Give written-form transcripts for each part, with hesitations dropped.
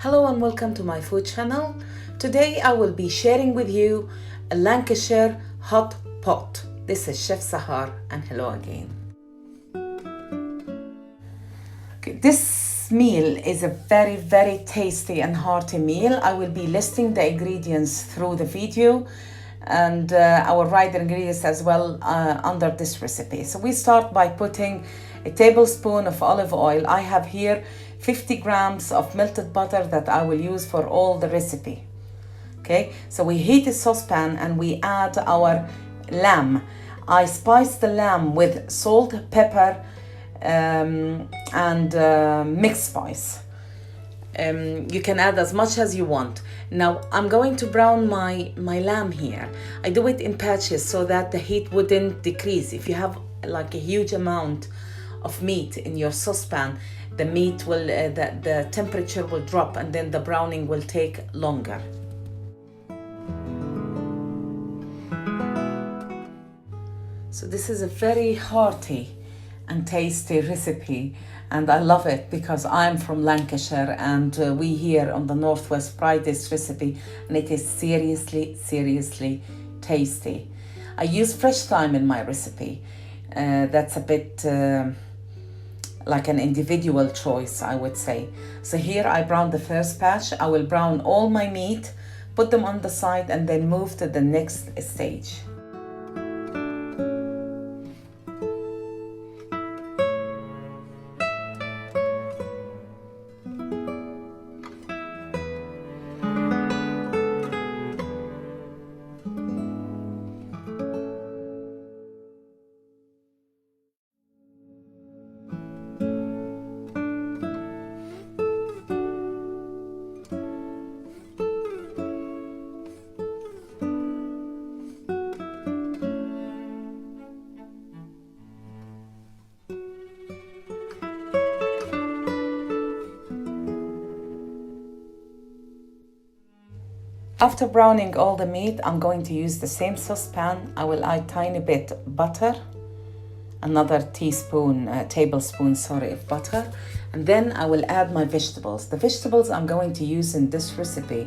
Hello and welcome to my food channel. Today I will be sharing with you a Lancashire hot pot. This is Chef Sahar and hello again. Okay, this meal is a very tasty and hearty meal. I will be listing the ingredients through the video and I will write the ingredients as well under this recipe. So we start by putting a tablespoon of olive oil. I have here 50 grams of melted butter that I will use for all the recipe. Okay, so we heat a saucepan and we add our lamb. I spice the lamb with salt, pepper, and mixed spice. You can add as much as you want. Now I'm going to brown my lamb here. I do it in patches so that the heat wouldn't decrease. If you have like a huge amount of meat in your saucepan, the meat will the temperature will drop and then the browning will take longer. So this is a very hearty and tasty recipe and I love it because I'm from Lancashire and we here on the Northwest pride this recipe and it is seriously tasty. I use fresh thyme in my recipe. That's a bit like an individual choice, I would say. So here I brown the first batch. I will brown all my meat, put them on the side and then move to the next stage. After browning all the meat, I'm going to use the same saucepan. I will add tiny bit butter, another tablespoon of butter, and then I will add my vegetables. The vegetables I'm going to use in this recipe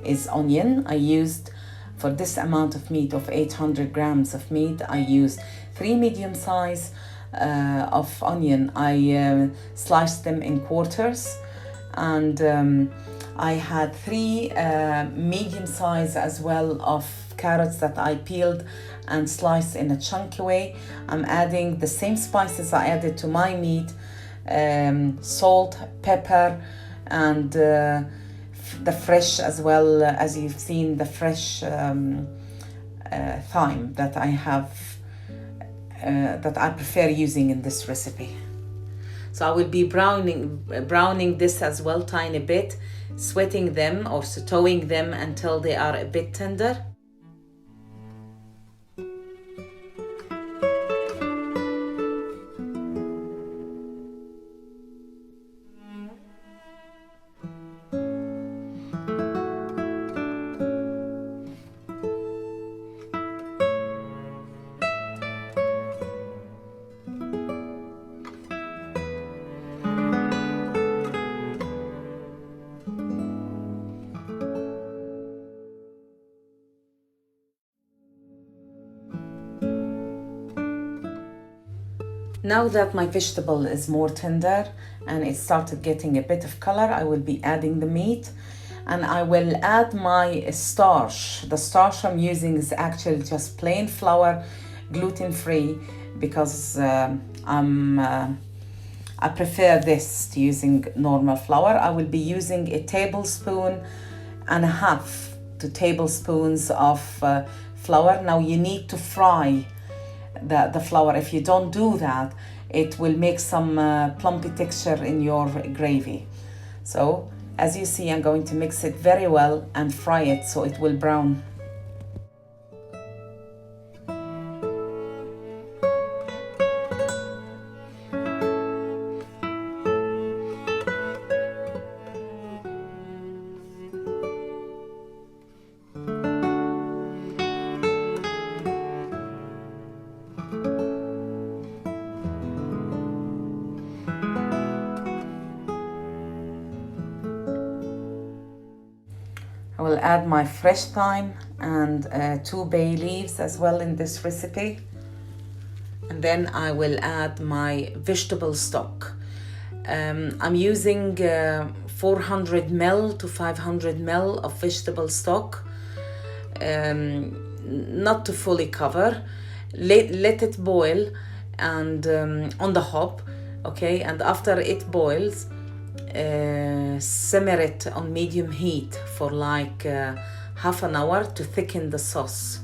is onion. I used, for this amount of meat of 800 grams of meat, I used 3 medium size of onion. I sliced them in quarters and I had 3 medium size as well of carrots that I peeled and sliced in a chunky way. I'm adding the same spices I added to my meat, salt, pepper, and the fresh as well, as you've seen, the fresh thyme that I have, that I prefer using in this recipe. So I will be browning this as well tiny bit, sweating them or sauteing them until they are a bit tender. Now that my vegetable is more tender and it started getting a bit of color, I will be adding the meat and I will add my starch. The starch I'm using is actually just plain flour, gluten-free, because I prefer this to using normal flour. I will be using a tablespoon and a half to tablespoons of flour. Now you need to fry the flour. If you don't do that, it will make some plumpy texture in your gravy. So as you see, I'm going to mix it very well and fry it so it will brown. I will add my fresh thyme and 2 bay leaves as well in this recipe. And then I will add my vegetable stock. I'm using 400 ml to 500 ml of vegetable stock, not to fully cover. Let it boil and on the hob, okay? And after it boils, simmer it on medium heat for like half an hour to thicken the sauce.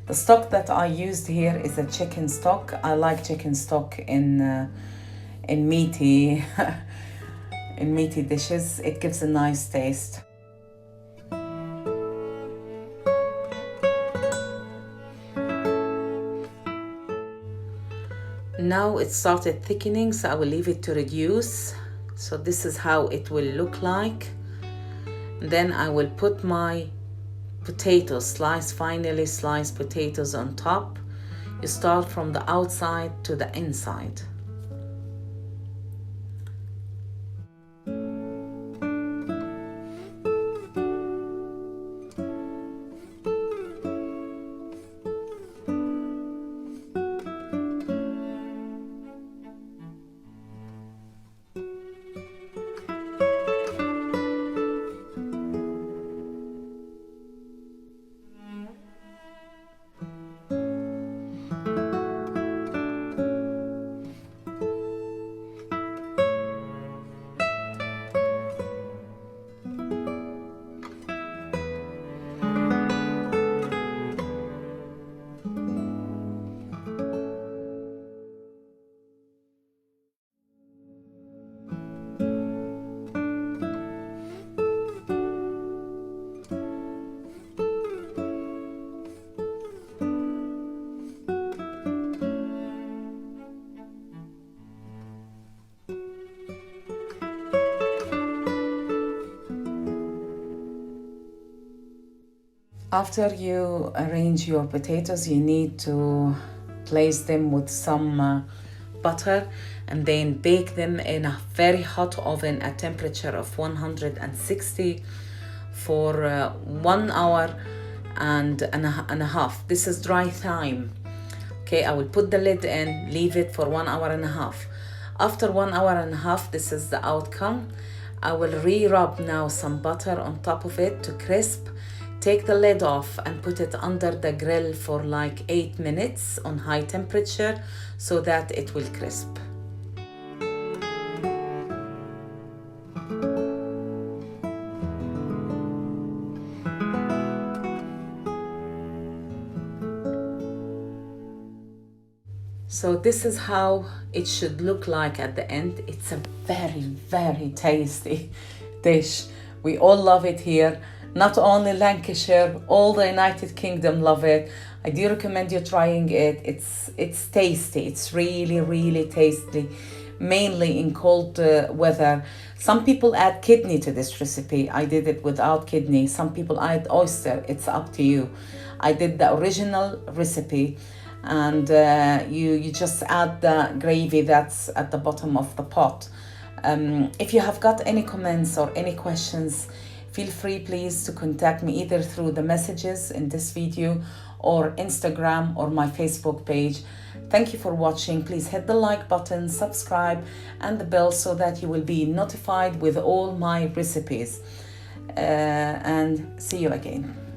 The stock that I used here is a chicken stock. I like chicken stock in meaty in meaty dishes. It gives a nice taste. Now it started thickening, so I will leave it to reduce. So this is how it will look like. Then I will put my potatoes, finely sliced potatoes on top. You start from the outside to the inside. After you arrange your potatoes, you need to place them with some butter and then bake them in a very hot oven at temperature of 160 for 1 hour and a half. This is dry thyme. Okay, I will put the lid in, leave it for 1 hour and a half. After 1 hour and a half, this is the outcome. I will re-rub now some butter on top of it to crisp. Take the lid off and put it under the grill for like 8 minutes on high temperature so that it will crisp. So this is how it should look like at the end. It's a very, very tasty dish. We all love it here. Not only Lancashire, all the United Kingdom love it. I do recommend you trying it. It's tasty. It's really, really tasty, mainly in cold weather. Some people add kidney to this recipe. I did it without kidney. Some people add oyster. It's up to you. I did the original recipe, and you just add the gravy that's at the bottom of the pot. If you have got any comments or any questions, feel free please to contact me either through the messages in this video or Instagram or my Facebook page. Thank you for watching. Please hit the like button, subscribe and the bell so that you will be notified with all my recipes. And see you again.